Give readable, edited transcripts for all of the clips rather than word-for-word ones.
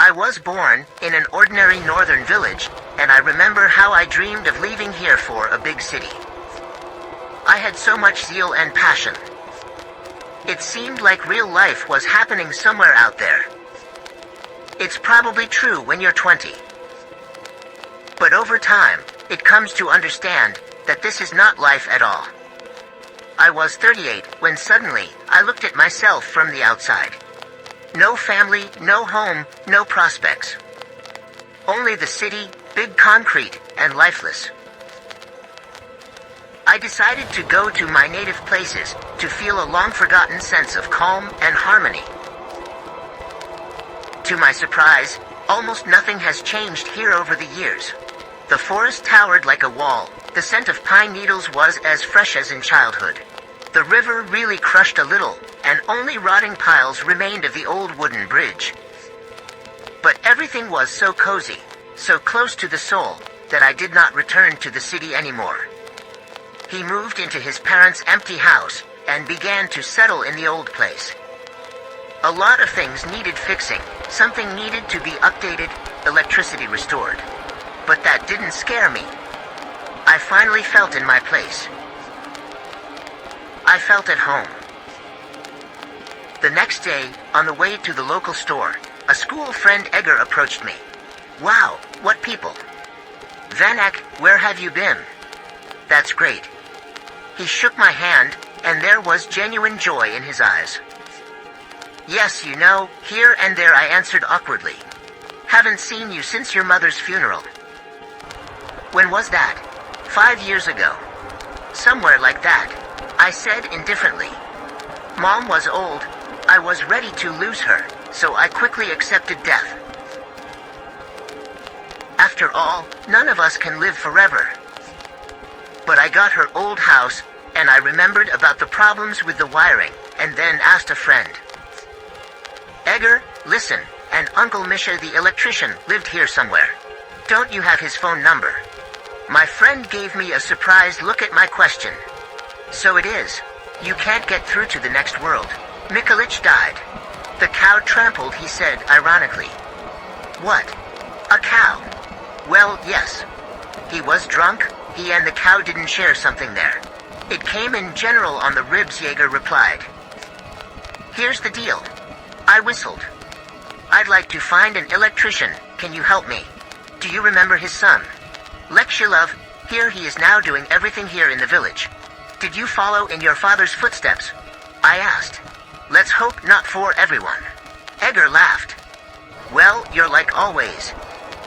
I was born in an ordinary northern village, and I remember how I dreamed of leaving here for a big city. I had so much zeal and passion. It seemed like real life was happening somewhere out there. It's probably true when you're 20. But over time, it comes to understand that this is not life at all. I was 38 when suddenly I looked at myself from the outside. No family, no home, no prospects. Only the city, big concrete, and lifeless. I decided to go to my native places to feel a long-forgotten sense of calm and harmony. To my surprise, almost nothing has changed here over the years. The forest towered like a wall, the scent of pine needles was as fresh as in childhood. The river really crushed a little, and only rotting piles remained of the old wooden bridge. But everything was so cozy, so close to the soul, that I did not return to the city anymore. He moved into his parents' empty house, and began to settle in the old place. A lot of things needed fixing, something needed to be updated, electricity restored. But that didn't scare me. I finally felt in my place. I felt at home. The next day, on the way to the local store, a school friend Edgar approached me. Wow, what people. Vanek, where have you been? That's great. He shook my hand, and there was genuine joy in his eyes. Yes, you know, here and there I answered awkwardly. Haven't seen you since your mother's funeral. When was that? 5 years ago. Somewhere like that, I said indifferently. Mom was old, I was ready to lose her, so I quickly accepted death. After all, none of us can live forever. But I got her old house, and I remembered about the problems with the wiring, and then asked a friend. Edgar, listen, and Uncle Misha the electrician lived here somewhere. Don't you have his phone number? My friend gave me a surprised look at my question. So it is. You can't get through to the next world. Mikulich died. The cow trampled, he said ironically. What? A cow? Well, yes. He was drunk, he and the cow didn't share something there. It came in general on the ribs, Jaeger replied. Here's the deal. I whistled. I'd like to find an electrician, can you help me? Do you remember his son? Lek Shilov, here he is now doing everything here in the village. Did you follow in your father's footsteps? I asked. Let's hope not for everyone. Edgar laughed. Well, you're like always.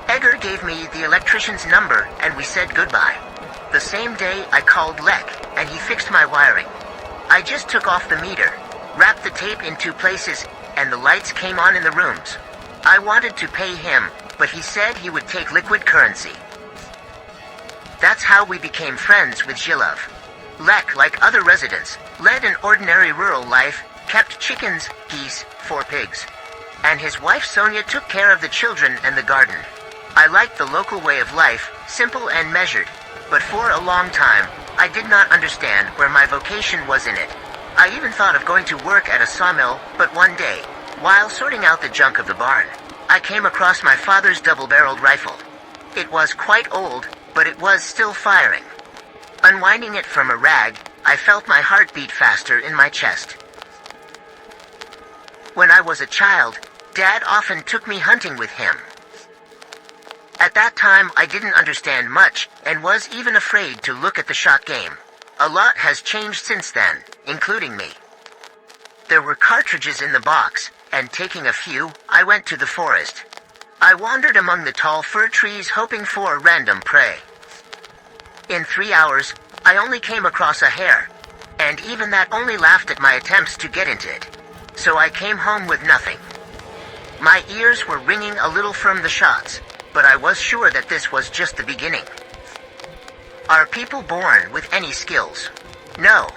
Edgar gave me the electrician's number and we said goodbye. The same day I called Lek and he fixed my wiring. I just took off the meter, wrapped the tape in 2 places, and the lights came on in the rooms. I wanted to pay him, but he said he would take liquid currency. That's how we became friends with Zhilov. Lek, like other residents, led an ordinary rural life, kept chickens, geese, 4 pigs. And his wife Sonia took care of the children and the garden. I liked the local way of life, simple and measured, but for a long time, I did not understand where my vocation was in it. I even thought of going to work at a sawmill, but one day, while sorting out the junk of the barn, I came across my father's double-barreled rifle. It was quite old, but it was still firing. Unwinding it from a rag, I felt my heart beat faster in my chest. When I was a child, Dad often took me hunting with him. At that time, I didn't understand much, and was even afraid to look at the shot game. A lot has changed since then, including me. There were cartridges in the box, and taking a few, I went to the forest. I wandered among the tall fir trees hoping for random prey. In 3 hours, I only came across a hare, and even that only laughed at my attempts to get into it. So I came home with nothing. My ears were ringing a little from the shots, but I was sure that this was just the beginning. Are people born with any skills? No.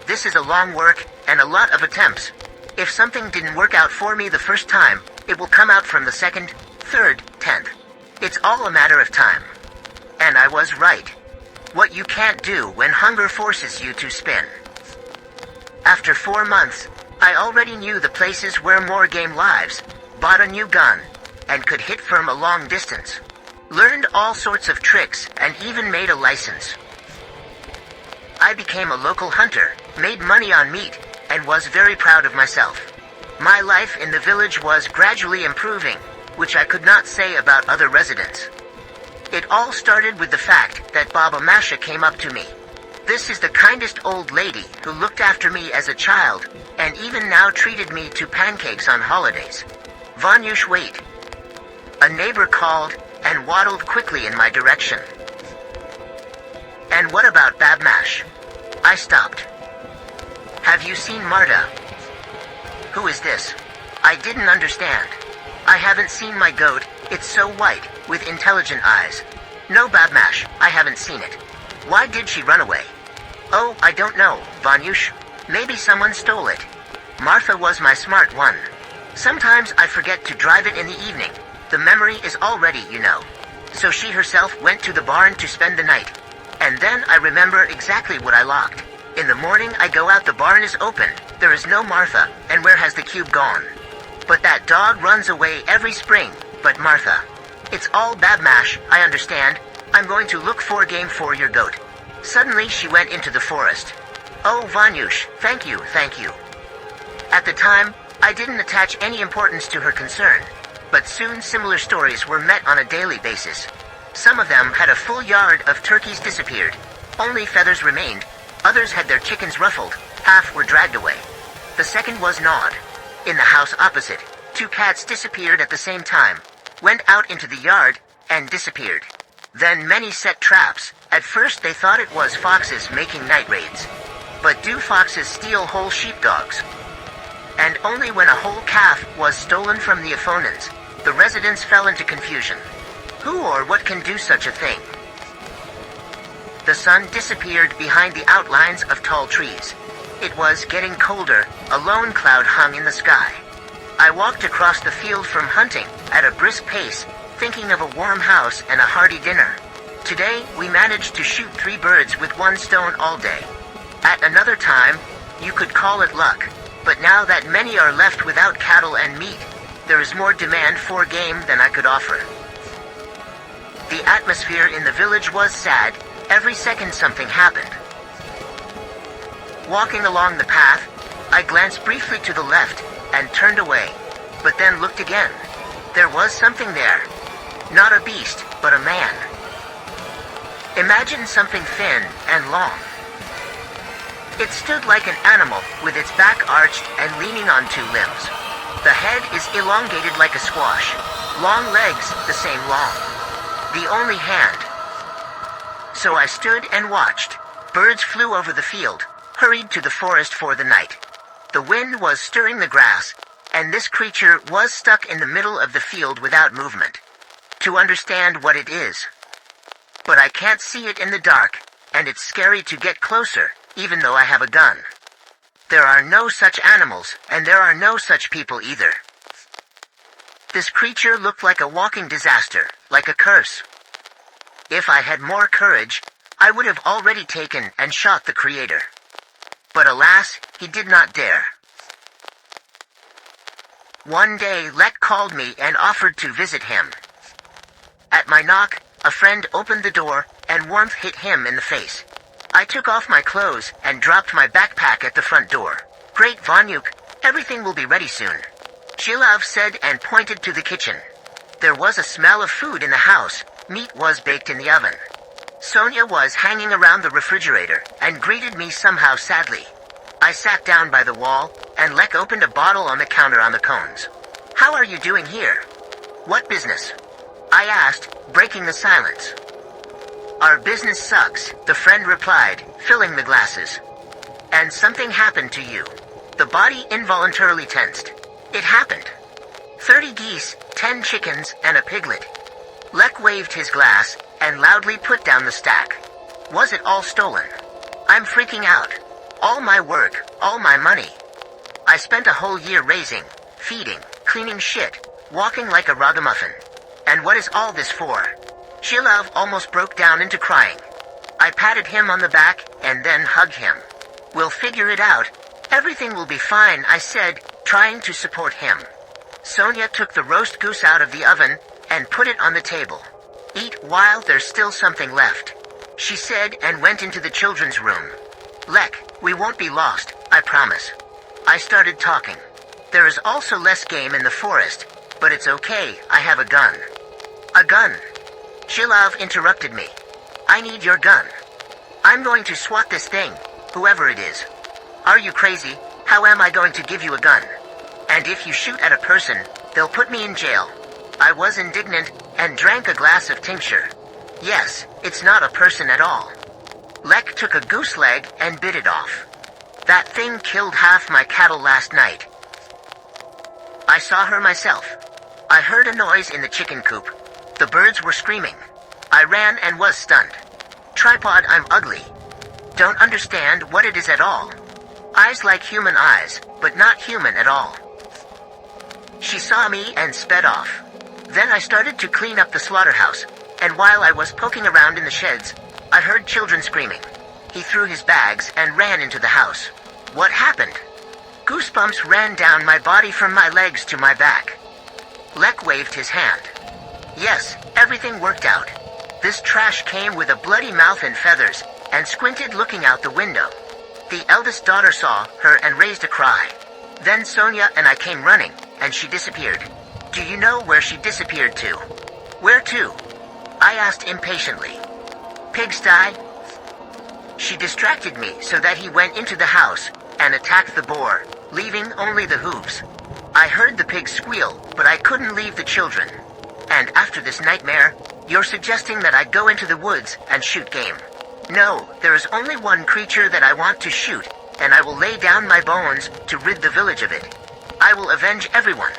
This is a long work, and a lot of attempts. If something didn't work out for me the first time, it will come out from the second, third, 10th. It's all a matter of time. And I was right. What you can't do when hunger forces you to spin. After 4 months, I already knew the places where more game lives, bought a new gun, and could hit firm a long distance. Learned all sorts of tricks and even made a license. I became a local hunter, made money on meat, and was very proud of myself. My life in the village was gradually improving, which I could not say about other residents. It all started with the fact that Baba Masha came up to me. This is the kindest old lady who looked after me as a child, and even now treated me to pancakes on holidays. Vanyush, wait. A neighbor called and waddled quickly in my direction. And what about Babmash? I stopped. Have you seen Marta? Who is this? I didn't understand. I haven't seen my goat, it's so white, with intelligent eyes. No, Babmash, I haven't seen it. Why did she run away? Oh, I don't know, Vanyush. Maybe someone stole it. Martha was my smart one. Sometimes I forget to drive it in the evening. The memory is already, you know. So she herself went to the barn to spend the night. And then I remember exactly what I locked. In the morning I go out, the barn is open. There is no Martha, and where has the cube gone? But that dog runs away every spring, but Martha. It's all Babmash, I understand. I'm going to look for game for your goat. Suddenly she went into the forest. Oh, Vanyush, thank you, thank you. At the time, I didn't attach any importance to her concern, but soon similar stories were met on a daily basis. Some of them had a full yard of turkeys disappeared. Only feathers remained. Others had their chickens ruffled. Half were dragged away. The second was gnawed. In the house opposite, 2 cats disappeared at the same time, went out into the yard, and disappeared. Then many set traps. At first they thought it was foxes making night raids. But do foxes steal whole sheepdogs? And only when a whole calf was stolen from the Aphonans, the residents fell into confusion. Who or what can do such a thing? The sun disappeared behind the outlines of tall trees. It was getting colder, a lone cloud hung in the sky. I walked across the field from hunting at a brisk pace, thinking of a warm house and a hearty dinner. Today, we managed to shoot 3 birds with 1 stone all day. At another time, you could call it luck, but now that many are left without cattle and meat, there is more demand for game than I could offer. The atmosphere in the village was sad. Every second something happened. Walking along the path, I glanced briefly to the left and turned away, but then looked again. There was something there. Not a beast, but a man. Imagine something thin and long. It stood like an animal, with its back arched and leaning on 2 limbs. The head is elongated like a squash. Long legs, the same long. The only hand. So I stood and watched. Birds flew over the field, hurried to the forest for the night. The wind was stirring the grass, and this creature was stuck in the middle of the field without movement. To understand what it is. But I can't see it in the dark, and it's scary to get closer, even though I have a gun. There are no such animals, and there are no such people either. This creature looked like a walking disaster, like a curse. If I had more courage, I would have already taken and shot the creator. But alas, he did not dare. One day Let called me and offered to visit him. At my knock, a friend opened the door, and warmth hit him in the face. I took off my clothes and dropped my backpack at the front door. Great, Vanyuk, everything will be ready soon. Shilov said and pointed to the kitchen. There was a smell of food in the house. Meat was baked in the oven. Sonia was hanging around the refrigerator and greeted me somehow sadly. I sat down by the wall, and Lek opened a bottle on the counter on the cones. How are you doing here? What business? I asked, breaking the silence. Our business sucks, the friend replied, filling the glasses. And something happened to you. The body involuntarily tensed. It happened. 30 geese, 10 chickens, and a piglet. Lek waved his glass, and loudly put down the stack. Was it all stolen? I'm freaking out. All my work, all my money. I spent a whole year raising, feeding, cleaning shit, walking like a ragamuffin. And what is all this for? Shilov almost broke down into crying. I patted him on the back, and then hugged him. We'll figure it out. Everything will be fine, I said, trying to support him. Sonia took the roast goose out of the oven and put it on the table. "Eat while there's still something left," she said and went into the children's room. "Lek, we won't be lost, I promise." I started talking. "There is also less game in the forest, but it's okay, I have a gun." "A gun?" Shilov interrupted me. "I need your gun. I'm going to swat this thing, whoever it is." "Are you crazy? How am I going to give you a gun? And if you shoot at a person, they'll put me in jail." I was indignant and drank a glass of tincture. "Yes, it's not a person at all." Lek took a goose leg and bit it off. "That thing killed half my cattle last night." I saw her myself. I heard a noise in the chicken coop. The birds were screaming. I ran and was stunned. Tripod, I'm ugly. Don't understand what it is at all. Eyes like human eyes, but not human at all. She saw me and sped off. Then I started to clean up the slaughterhouse, and while I was poking around in the sheds, I heard children screaming. He threw his bags and ran into the house. What happened? Goosebumps ran down my body from my legs to my back. Lek waved his hand. Yes, everything worked out. This trash came with a bloody mouth and feathers, and squinted looking out the window. The eldest daughter saw her and raised a cry. Then Sonia and I came running, and she disappeared. Do you know where she disappeared to? Where to? I asked impatiently. Pigsty? She distracted me so that he went into the house and attacked the boar, leaving only the hooves. I heard the pig squeal, but I couldn't leave the children. And after this nightmare, you're suggesting that I go into the woods and shoot game. No, there is only one creature that I want to shoot, and I will lay down my bones to rid the village of it. I will avenge everyone.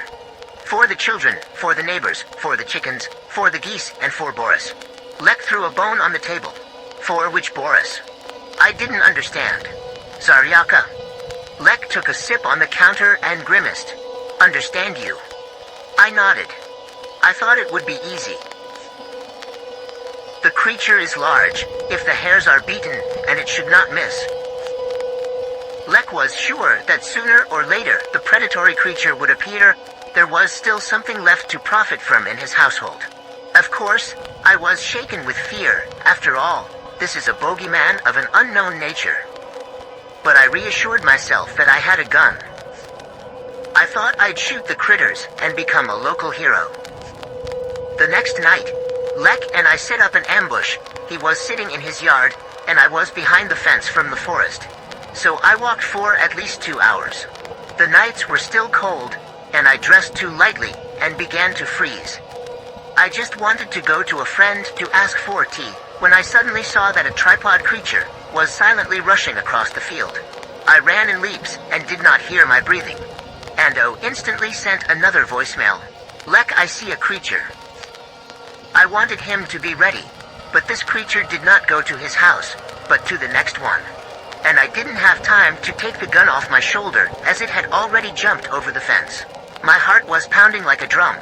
For the children, for the neighbors, for the chickens, for the geese, and for Boris. Lek threw a bone on the table. For which Boris? I didn't understand. Zaryaka. Lek took a sip on the counter and grimaced. Understand you? I nodded. I thought it would be easy. The creature is large, if the hairs are beaten, and it should not miss. Lek was sure that sooner or later the predatory creature would appear. There was still something left to profit from in his household. Of course, I was shaken with fear. After all, this is a bogeyman of an unknown nature. But I reassured myself that I had a gun. I thought I'd shoot the critters and become a local hero. The next night, Lek and I set up an ambush. He was sitting in his yard, and I was behind the fence from the forest. So I walked for at least 2 hours. The nights were still cold, and I dressed too lightly and began to freeze. I just wanted to go to a friend to ask for tea, when I suddenly saw that a tripod creature was silently rushing across the field. I ran in leaps and did not hear my breathing. Ando instantly sent another voicemail. Lek, I see a creature. I wanted him to be ready, but this creature did not go to his house, but to the next one. And I didn't have time to take the gun off my shoulder, as it had already jumped over the fence. My heart was pounding like a drum.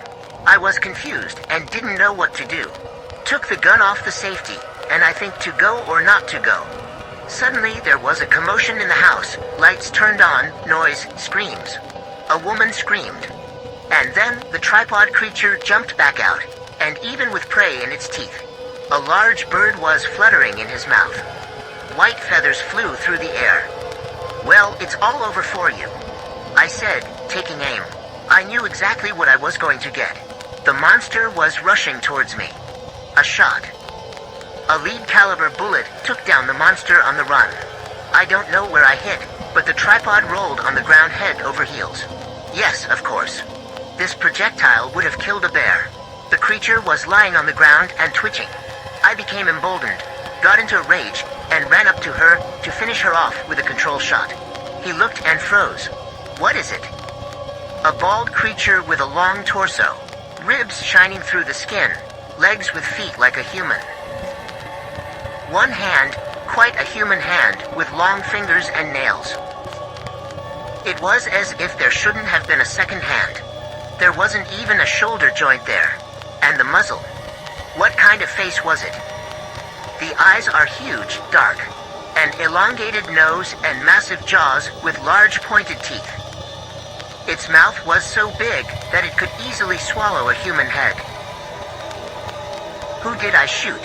I was confused and didn't know what to do. Took the gun off the safety, and I think to go or not to go. Suddenly there was a commotion in the house, lights turned on, noise, screams. A woman screamed. And then the tripod creature jumped back out, and even with prey in its teeth. A large bird was fluttering in his mouth. White feathers flew through the air. Well, it's all over for you, I said, taking aim. I knew exactly what I was going to get. The monster was rushing towards me. A shot. A lead caliber bullet took down the monster on the run. I don't know where I hit, but the tripod rolled on the ground head over heels. Yes, of course. This projectile would have killed a bear. The creature was lying on the ground and twitching. I became emboldened, got into a rage, and ran up to her to finish her off with a control shot. He looked and froze. What is it? A bald creature with a long torso, ribs shining through the skin, legs with feet like a human. One hand, quite a human hand, with long fingers and nails. It was as if there shouldn't have been a second hand. There wasn't even a shoulder joint there. And the muzzle. What kind of face was it? The eyes are huge, dark. An elongated nose and massive jaws with large pointed teeth. Its mouth was so big that it could easily swallow a human head. Who did I shoot?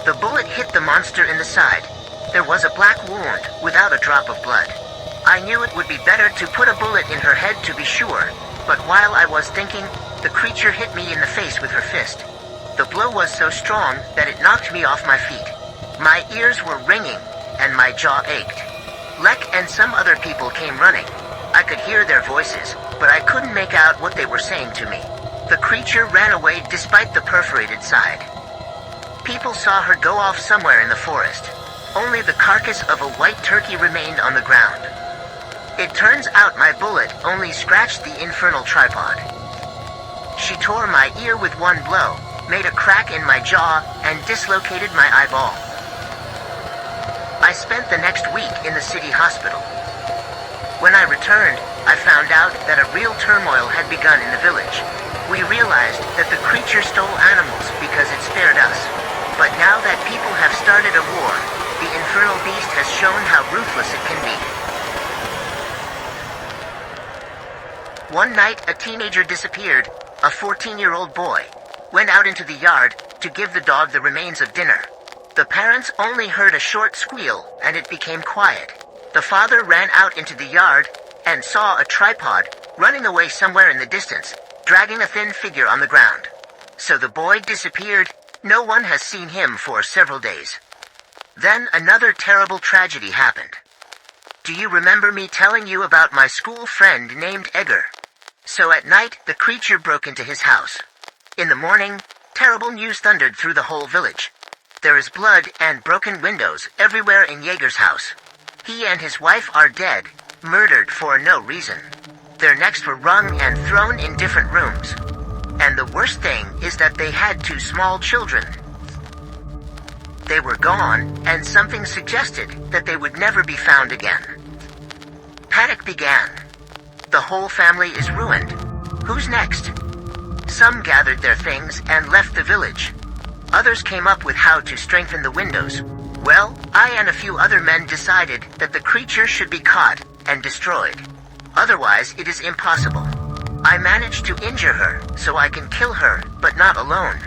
The bullet hit the monster in the side. There was a black wound without a drop of blood. I knew it would be better to put a bullet in her head to be sure, but while I was thinking, the creature hit me in the face with her fist. The blow was so strong that it knocked me off my feet. My ears were ringing, and my jaw ached. Lek and some other people came running. I could hear their voices, but I couldn't make out what they were saying to me. The creature ran away despite the perforated side. People saw her go off somewhere in the forest. Only the carcass of a white turkey remained on the ground. It turns out my bullet only scratched the infernal tripod. She tore my ear with one blow, made a crack in my jaw, and dislocated my eyeball. I spent the next week in the city hospital. When I returned, I found out that a real turmoil had begun in the village. We realized that the creature stole animals because it spared us. But now that people have started a war, the infernal beast has shown how ruthless it can be. One night, a teenager disappeared. A 14-year-old boy went out into the yard to give the dog the remains of dinner. The parents only heard a short squeal, and it became quiet. The father ran out into the yard and saw a tripod running away somewhere in the distance, dragging a thin figure on the ground. So the boy disappeared. No one has seen him for several days. Then another terrible tragedy happened. Do you remember me telling you about my school friend named Edgar? So at night, the creature broke into his house. In the morning, terrible news thundered through the whole village. There is blood and broken windows everywhere in Jaeger's house. He and his wife are dead, murdered for no reason. Their necks were wrung and thrown in different rooms. And the worst thing is that they had 2 small children. They were gone, and something suggested that they would never be found again. Panic began. The whole family is ruined. Who's next? Some gathered their things and left the village. Others came up with how to strengthen the windows. Well, I and a few other men decided that the creature should be caught and destroyed. Otherwise, it is impossible. I managed to injure her, so I can kill her, but not alone.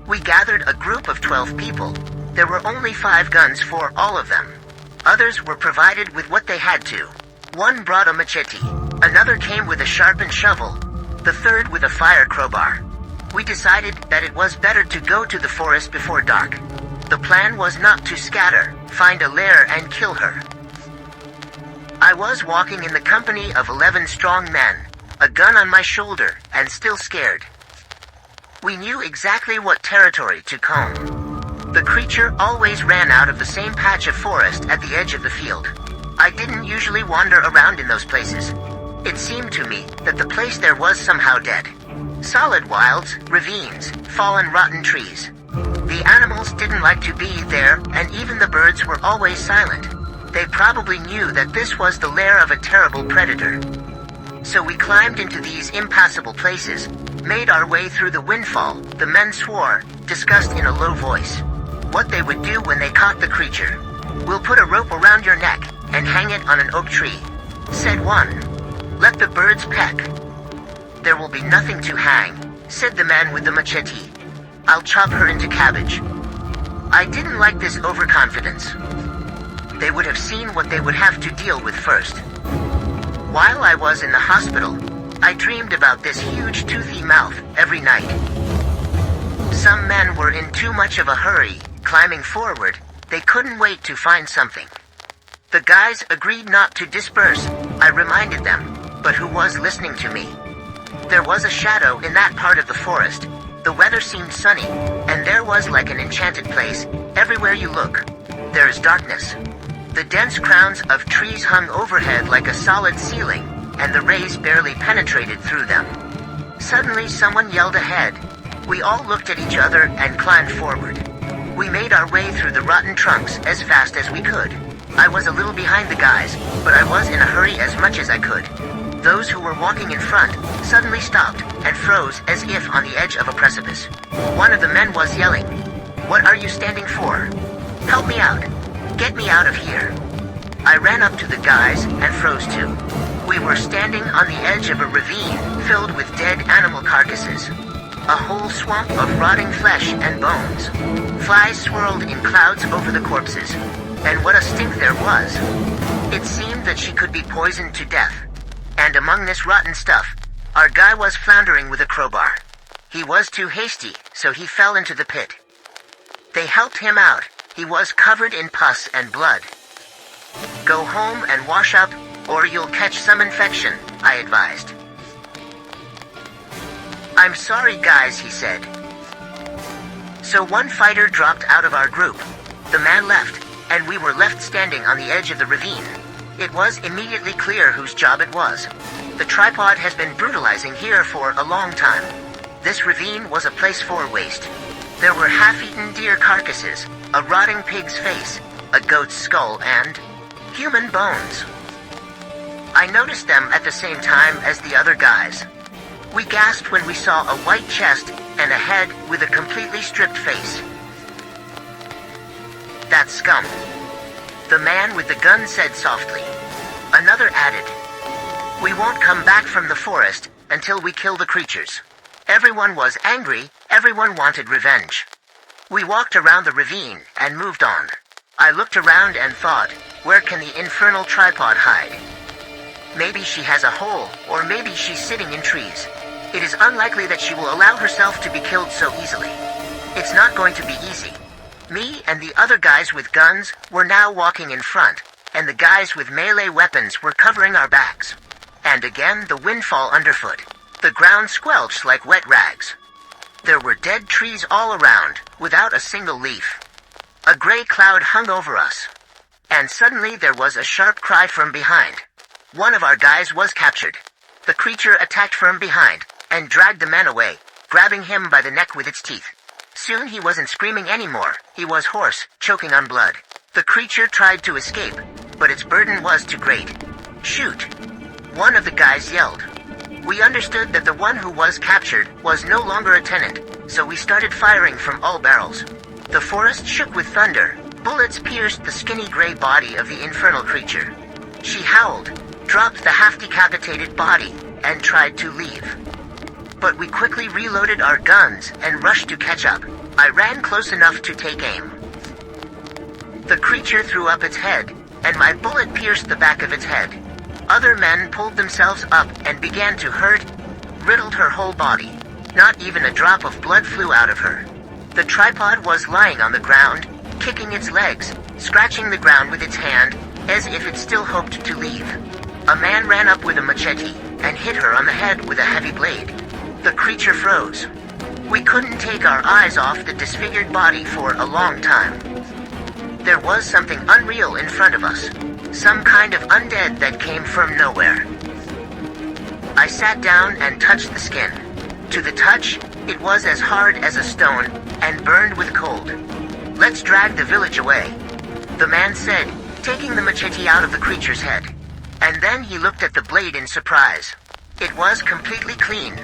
We gathered a group of 12 people. There were only 5 guns for all of them. Others were provided with what they had to. One brought a machete, another came with a sharpened shovel, the third with a fire crowbar. We decided that it was better to go to the forest before dark. The plan was not to scatter, find a lair and kill her. I was walking in the company of 11 strong men, a gun on my shoulder, and still scared. We knew exactly what territory to comb. The creature always ran out of the same patch of forest at the edge of the field. I didn't usually wander around in those places. It seemed to me that the place there was somehow dead. Solid wilds, ravines, fallen rotten trees. The animals didn't like to be there, and even the birds were always silent. They probably knew that this was the lair of a terrible predator. So we climbed into these impassable places, made our way through the windfall. The men swore, discussed in a low voice, what they would do when they caught the creature. We'll put a rope around your neck and hang it on an oak tree, said one. Let the birds peck. There will be nothing to hang, said the man with the machete. I'll chop her into cabbage. I didn't like this overconfidence. They would have seen what they would have to deal with first. While I was in the hospital, I dreamed about this huge toothy mouth every night. Some men were in too much of a hurry, climbing forward. They couldn't wait to find something. The guys agreed not to disperse. I reminded them, but who was listening to me? There was a shadow in that part of the forest. The weather seemed sunny, and there was like an enchanted place. Everywhere you look, there is darkness. The dense crowns of trees hung overhead like a solid ceiling, and the rays barely penetrated through them. Suddenly someone yelled ahead. We all looked at each other and climbed forward. We made our way through the rotten trunks as fast as we could. I was a little behind the guys, but I was in a hurry as much as I could. Those who were walking in front suddenly stopped and froze as if on the edge of a precipice. One of the men was yelling, "What are you standing for? Help me out. Get me out of here." I ran up to the guys and froze too. We were standing on the edge of a ravine filled with dead animal carcasses. A whole swamp of rotting flesh and bones. Flies swirled in clouds over the corpses. And what a stink there was. It seemed that she could be poisoned to death. And among this rotten stuff, our guy was floundering with a crowbar. He was too hasty, so he fell into the pit. They helped him out. He was covered in pus and blood. Go home and wash up, or you'll catch some infection, I advised. I'm sorry guys, he said. So one fighter dropped out of our group. The man left, and we were left standing on the edge of the ravine. It was immediately clear whose job it was. The tripod has been brutalizing here for a long time. This ravine was a place for waste. There were half-eaten deer carcasses, a rotting pig's face, a goat's skull, and human bones. I noticed them at the same time as the other guys. We gasped when we saw a white chest and a head with a completely stripped face. That's scum. The man with the gun said softly. Another added, we won't come back from the forest until we kill the creatures. Everyone was angry, everyone wanted revenge. We walked around the ravine and moved on. I looked around and thought, where can the infernal tripod hide? Maybe she has a hole, or maybe she's sitting in trees. It is unlikely that she will allow herself to be killed so easily. It's not going to be easy. Me and the other guys with guns were now walking in front, and the guys with melee weapons were covering our backs. And again the windfall underfoot. The ground squelched like wet rags. There were dead trees all around, without a single leaf. A gray cloud hung over us. And suddenly there was a sharp cry from behind. One of our guys was captured. The creature attacked from behind, and dragged the man away, grabbing him by the neck with its teeth. Soon he wasn't screaming anymore, he was hoarse, choking on blood. The creature tried to escape, but its burden was too great. Shoot! One of the guys yelled. We understood that the one who was captured was no longer a tenant, so we started firing from all barrels. The forest shook with thunder. Bullets pierced the skinny gray body of the infernal creature. She howled, dropped the half-decapitated body, and tried to leave. But we quickly reloaded our guns and rushed to catch up. I ran close enough to take aim. The creature threw up its head, and my bullet pierced the back of its head. Other men pulled themselves up and began to hurt, riddled her whole body. Not even a drop of blood flew out of her. The tripod was lying on the ground, kicking its legs, scratching the ground with its hand, as if it still hoped to leave. A man ran up with a machete and hit her on the head with a heavy blade. The creature froze. We couldn't take our eyes off the disfigured body for a long time. There was something unreal in front of us. Some kind of undead that came from nowhere. I sat down and touched the skin. To the touch, it was as hard as a stone and burned with cold. Let's drag the village away, the man said, taking the machete out of the creature's head. And then he looked at the blade in surprise. It was completely clean.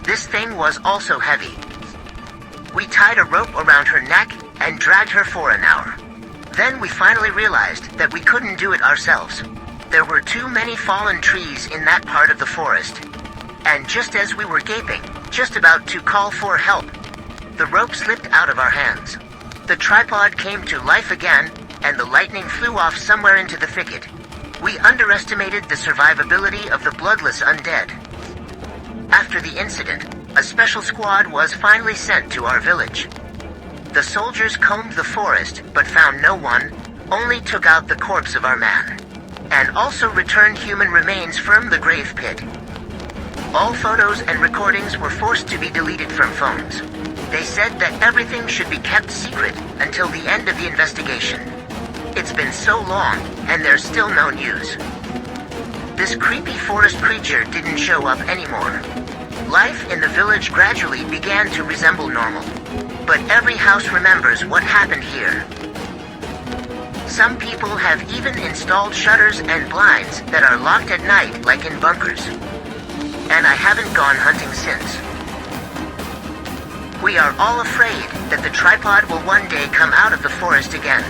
This thing was also heavy. We tied a rope around her neck and dragged her for an hour. Then we finally realized that we couldn't do it ourselves. There were too many fallen trees in that part of the forest. And just as we were gaping, just about to call for help, the rope slipped out of our hands. The tripod came to life again, and the lightning flew off somewhere into the thicket. We underestimated the survivability of the bloodless undead. After the incident, a special squad was finally sent to our village. The soldiers combed the forest, but found no one, only took out the corpse of our man. And also returned human remains from the grave pit. All photos and recordings were forced to be deleted from phones. They said that everything should be kept secret until the end of the investigation. It's been so long, and there's still no news. This creepy forest creature didn't show up anymore. Life in the village gradually began to resemble normal. But every house remembers what happened here. Some people have even installed shutters and blinds that are locked at night like in bunkers. And I haven't gone hunting since. We are all afraid that the tripod will one day come out of the forest again.